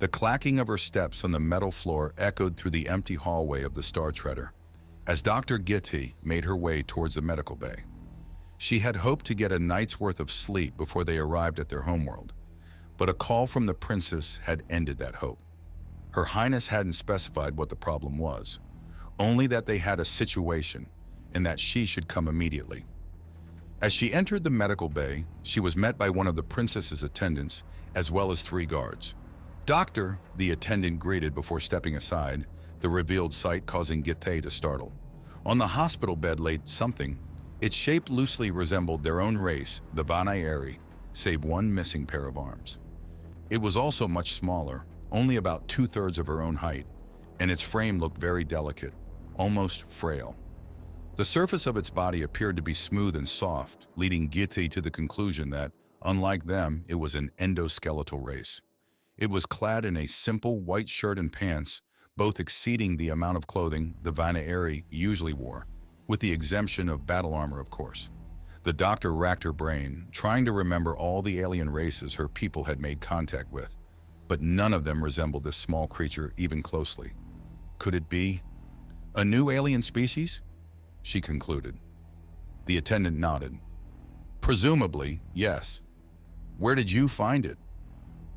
The clacking of her steps on the metal floor echoed through the empty hallway of the Star Treader as Dr. Gitti made her way towards the medical bay. She had hoped to get a night's worth of sleep before they arrived at their homeworld, but a call from the princess had ended that hope. Her Highness hadn't specified what the problem was, only that they had a situation and that she should come immediately. As she entered the medical bay, she was met by one of the princess's attendants as well as 3 guards. "Doctor," the attendant greeted before stepping aside, the revealed sight causing Gitte to startle. On the hospital bed lay something. Its shape loosely resembled their own race, the Vanayeri, save one missing pair of arms. It was also much smaller, only about 2/3 of her own height, and its frame looked very delicate, almost frail. The surface of its body appeared to be smooth and soft, leading Gitte to the conclusion that, unlike them, it was an endoskeletal race. It was clad in a simple white shirt and pants, both exceeding the amount of clothing the Vanayeri usually wore, with the exemption of battle armor, of course. The doctor racked her brain, trying to remember all the alien races her people had made contact with, but none of them resembled this small creature even closely. Could it be a new alien species? She concluded. The attendant nodded. Presumably, yes. Where did you find it?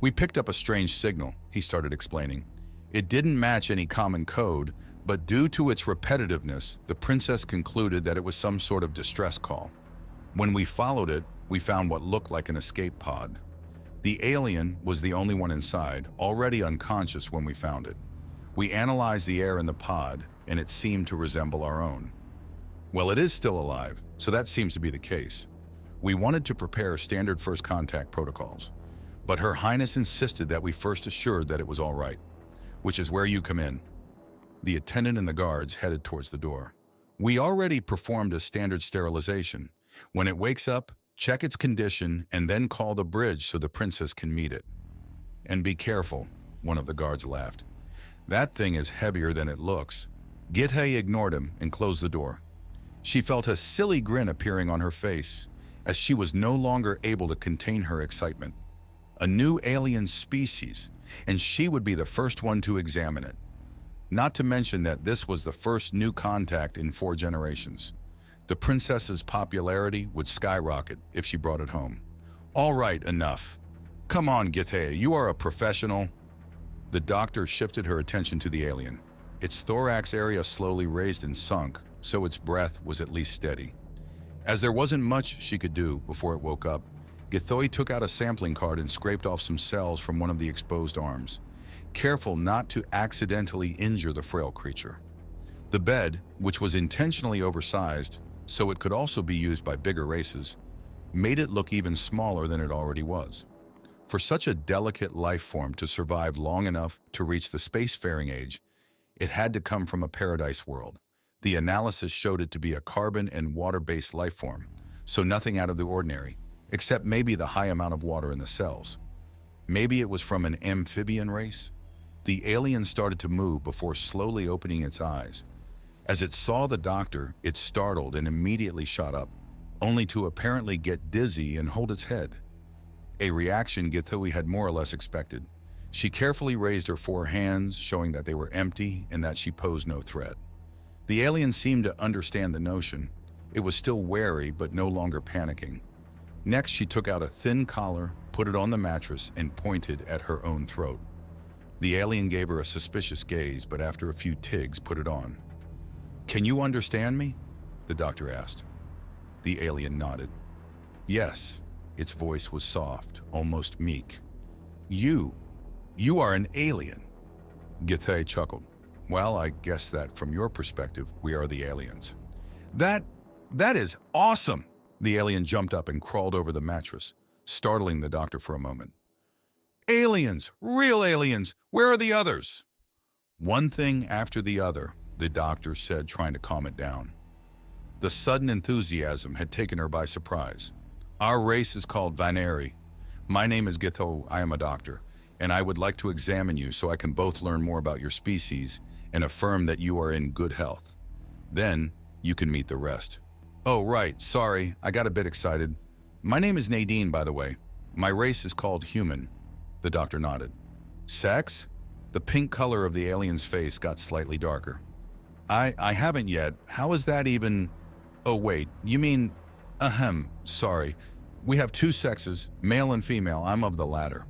We picked up a strange signal, he started explaining. It didn't match any common code, but due to its repetitiveness, the princess concluded that it was some sort of distress call. When we followed it, we found what looked like an escape pod. The alien was the only one inside, already unconscious when we found it. We analyzed the air in the pod, and it seemed to resemble our own. Well, it is still alive, so that seems to be the case. We wanted to prepare standard first contact protocols, but Her Highness insisted that we first assured that it was all right, which is where you come in. The attendant and the guards headed towards the door. We already performed a standard sterilization. When it wakes up, check its condition and then call the bridge so the princess can meet it. And be careful, one of the guards laughed. That thing is heavier than it looks. Gitte ignored him and closed the door. She felt a silly grin appearing on her face as she was no longer able to contain her excitement. A new alien species, and she would be the first one to examine it. Not to mention that this was the first new contact in 4 generations. The princess's popularity would skyrocket if she brought it home. All right, enough. Come on, Gitte, you are a professional. The doctor shifted her attention to the alien. Its thorax area slowly raised and sunk, so its breath was at least steady. As there wasn't much she could do before it woke up, Gitte took out a sampling card and scraped off some cells from one of the exposed arms, careful not to accidentally injure the frail creature. The bed, which was intentionally oversized so it could also be used by bigger races, made it look even smaller than it already was. For such a delicate life form to survive long enough to reach the spacefaring age, it had to come from a paradise world. The analysis showed it to be a carbon and water-based life form, so nothing out of the ordinary, except maybe the high amount of water in the cells. Maybe it was from an amphibian race? The alien started to move before slowly opening its eyes. As it saw the doctor, it startled and immediately shot up, only to apparently get dizzy and hold its head. A reaction Gitte had more or less expected. She carefully raised her 4 hands, showing that they were empty and that she posed no threat. The alien seemed to understand the notion. It was still wary, but no longer panicking. Next, she took out a thin collar, put it on the mattress, and pointed at her own throat. The alien gave her a suspicious gaze, but after a few tigs, put it on. "Can you understand me?" the doctor asked. The alien nodded. "Yes." Its voice was soft, almost meek. You are an alien." Gitte chuckled. "Well, I guess that from your perspective, we are the aliens." That is awesome!" The alien jumped up and crawled over the mattress, startling the doctor for a moment. "Aliens! Real aliens! Where are the others?" One thing after the other, the doctor said, trying to calm it down. The sudden enthusiasm had taken her by surprise. "Our race is called Vaneri. My name is Gitte, I am a doctor, and I would like to examine you so I can both learn more about your species and affirm that you are in good health. Then, you can meet the rest." "Oh, right, sorry, I got a bit excited. My name is Nadine, by the way. My race is called human." The doctor nodded. Sex? The pink color of the alien's face got slightly darker. I haven't yet. How is that even... Oh wait, you mean... sorry. We have two sexes, male and female. I'm of the latter.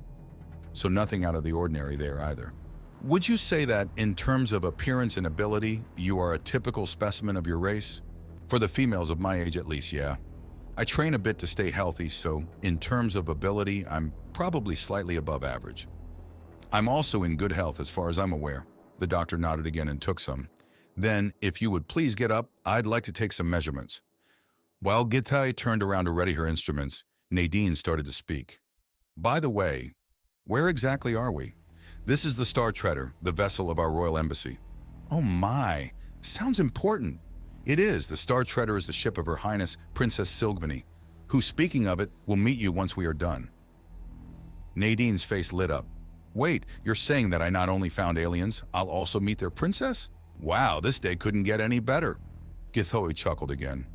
So nothing out of the ordinary there either. Would you say that, in terms of appearance and ability, you are a typical specimen of your race? For the females of my age at least, yeah. I train a bit to stay healthy, so in terms of ability, I'm probably slightly above average. I'm also in good health as far as I'm aware. The doctor nodded again and took some. Then, if you would please get up, I'd like to take some measurements. While Gitai turned around to ready her instruments, Nadine started to speak. By the way, where exactly are we? This is the Star Treader, the vessel of our royal embassy. Oh my, sounds important. It is. The Star Treader is the ship of Her Highness Princess Silgvani, who, speaking of it, will meet you once we are done. Nadine's face lit up. Wait, you're saying that I not only found aliens, I'll also meet their princess? Wow, this day couldn't get any better. Githoi chuckled again.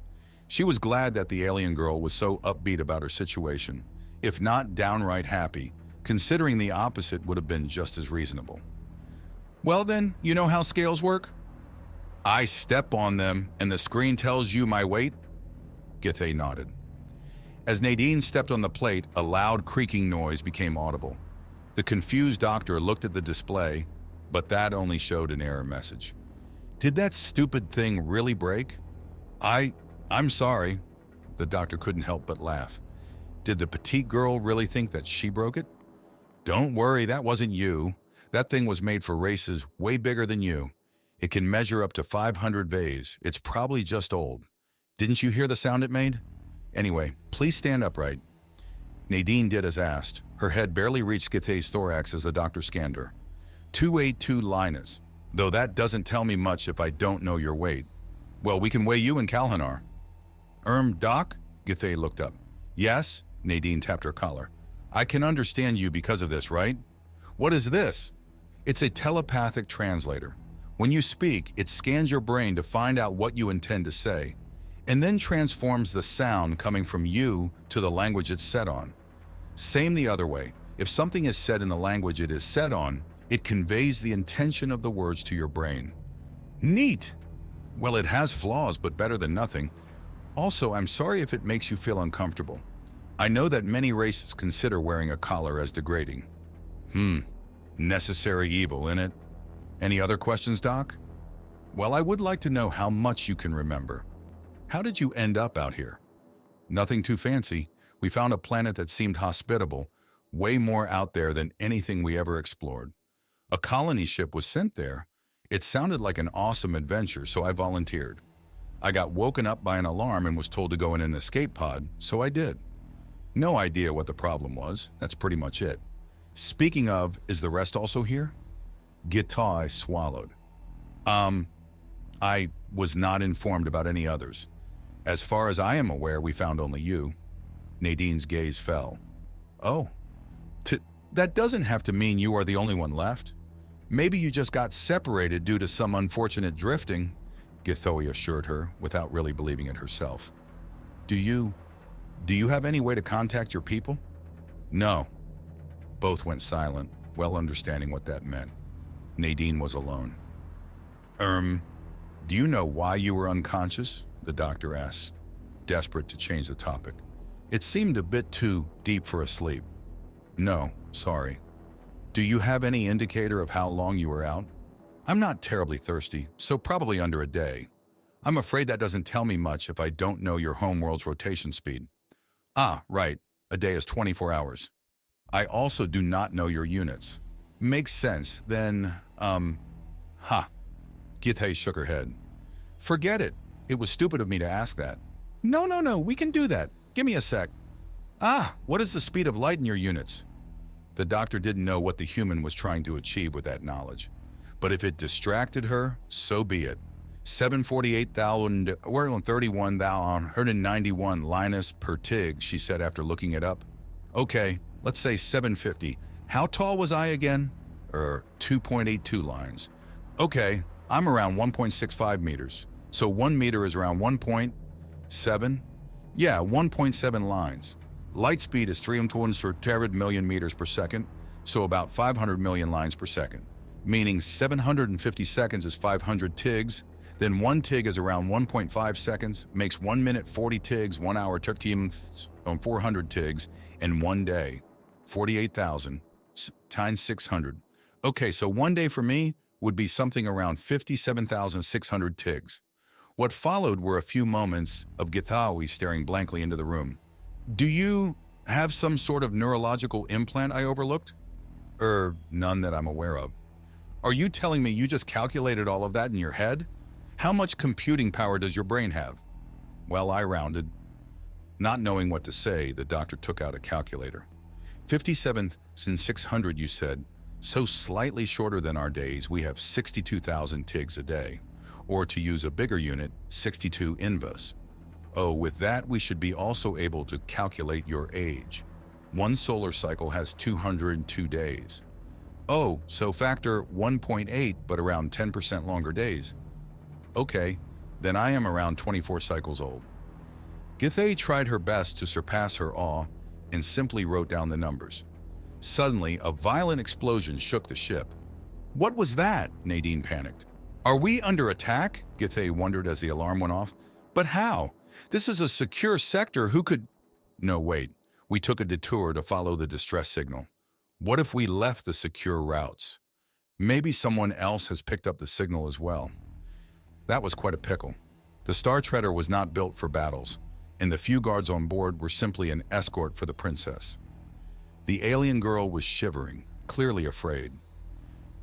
She was glad that the alien girl was so upbeat about her situation, if not downright happy, considering the opposite would have been just as reasonable. Well then, you know how scales work? I step on them and the screen tells you my weight? Githei nodded. As Nadine stepped on the plate, a loud creaking noise became audible. The confused doctor looked at the display, but that only showed an error message. Did that stupid thing really break? I'm sorry. The doctor couldn't help but laugh. Did the petite girl really think that she broke it? Don't worry, that wasn't you. That thing was made for races way bigger than you. It can measure up to 500 Vs. It's probably just old. Didn't you hear the sound it made? Anyway, please stand upright. Nadine did as asked. Her head barely reached Githei's thorax as the doctor scanned her. 282 Linus. Though that doesn't tell me much if I don't know your weight. Well, we can weigh you in Kalhanar. Doc? Githei looked up. Yes? Nadine tapped her collar. I can understand you because of this, right? What is this? It's a telepathic translator. When you speak, it scans your brain to find out what you intend to say, and then transforms the sound coming from you to the language it's set on. Same the other way. If something is said in the language it is set on, it conveys the intention of the words to your brain. Neat! Well, it has flaws, but better than nothing. Also, I'm sorry if it makes you feel uncomfortable. I know that many races consider wearing a collar as degrading. Necessary evil, innit? Any other questions, Doc? Well, I would like to know how much you can remember. How did you end up out here? Nothing too fancy. We found a planet that seemed hospitable, way more out there than anything we ever explored. A colony ship was sent there. It sounded like an awesome adventure, so I volunteered. I got woken up by an alarm and was told to go in an escape pod, so I did. No idea what the problem was. That's pretty much it. Speaking of, is the rest also here? Gitai swallowed. I was not informed about any others. As far as I am aware, we found only you. Nadine's gaze fell. Oh, that doesn't have to mean you are the only one left. Maybe you just got separated due to some unfortunate drifting, Githoi assured her, without really believing it herself. Do you have any way to contact your people? No. Both went silent, well understanding what that meant. Nadine was alone. Do you know why you were unconscious? The doctor asked, desperate to change the topic. It seemed a bit too deep for a sleep. No, sorry. Do you have any indicator of how long you were out? I'm not terribly thirsty, so probably under a day. I'm afraid that doesn't tell me much if I don't know your homeworld's rotation speed. Ah, right. A day is 24 hours. I also do not know your units. Makes sense. Then, Githei shook her head. Forget it. It was stupid of me to ask that. No, we can do that. Give me a sec. What is the speed of light in your units? The doctor didn't know what the human was trying to achieve with that knowledge. But if it distracted her, so be it. 748,191 Linus per tig, she said after looking it up. Okay, let's say 750. How tall was I again? 2.82 lines. Okay, I'm around 1.65 meters. So 1 meter is around 1.7? Yeah, 1.7 lines. Light speed is 3 million meters per second. so about 500 million lines per second, meaning 750 seconds is 500 tigs, then 1 tig is around 1.5 seconds, makes 1 minute 40 tigs, 1 hour 13 on 400 tigs, and 1 day, 48,000 times 600. Okay, so 1 day for me would be something around 57,600 tigs. What followed were a few moments of Githawi staring blankly into the room. Do you have some sort of neurological implant I overlooked? None that I'm aware of. Are you telling me you just calculated all of that in your head? How much computing power does your brain have? Well, I rounded. Not knowing what to say, the doctor took out a calculator. 57,600, you said. So slightly shorter than our days, we have 62,000 tigs a day. Or to use a bigger unit, 62 invas. Oh, with that, we should be also able to calculate your age. 1 solar cycle has 202 days. Oh, so factor 1.8, but around 10% longer days. Okay, then I am around 24 cycles old. Githay tried her best to surpass her awe and simply wrote down the numbers. Suddenly, a violent explosion shook the ship. What was that? Nadine panicked. Are we under attack? Githay wondered as the alarm went off. But how? This is a secure sector. Who could... No, wait. We took a detour to follow the distress signal. What if we left the secure routes? Maybe someone else has picked up the signal as well. That was quite a pickle. The Star Treader was not built for battles, and the few guards on board were simply an escort for the princess. The alien girl was shivering, clearly afraid.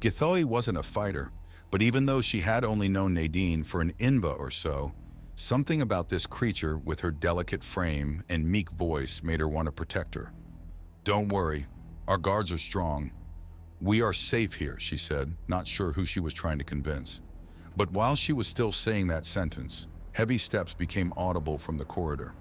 Githay wasn't a fighter, but even though she had only known Nadine for an inva or so, something about this creature with her delicate frame and meek voice made her want to protect her. Don't worry, our guards are strong. We are safe here, she said, not sure who she was trying to convince. But while she was still saying that sentence, heavy steps became audible from the corridor.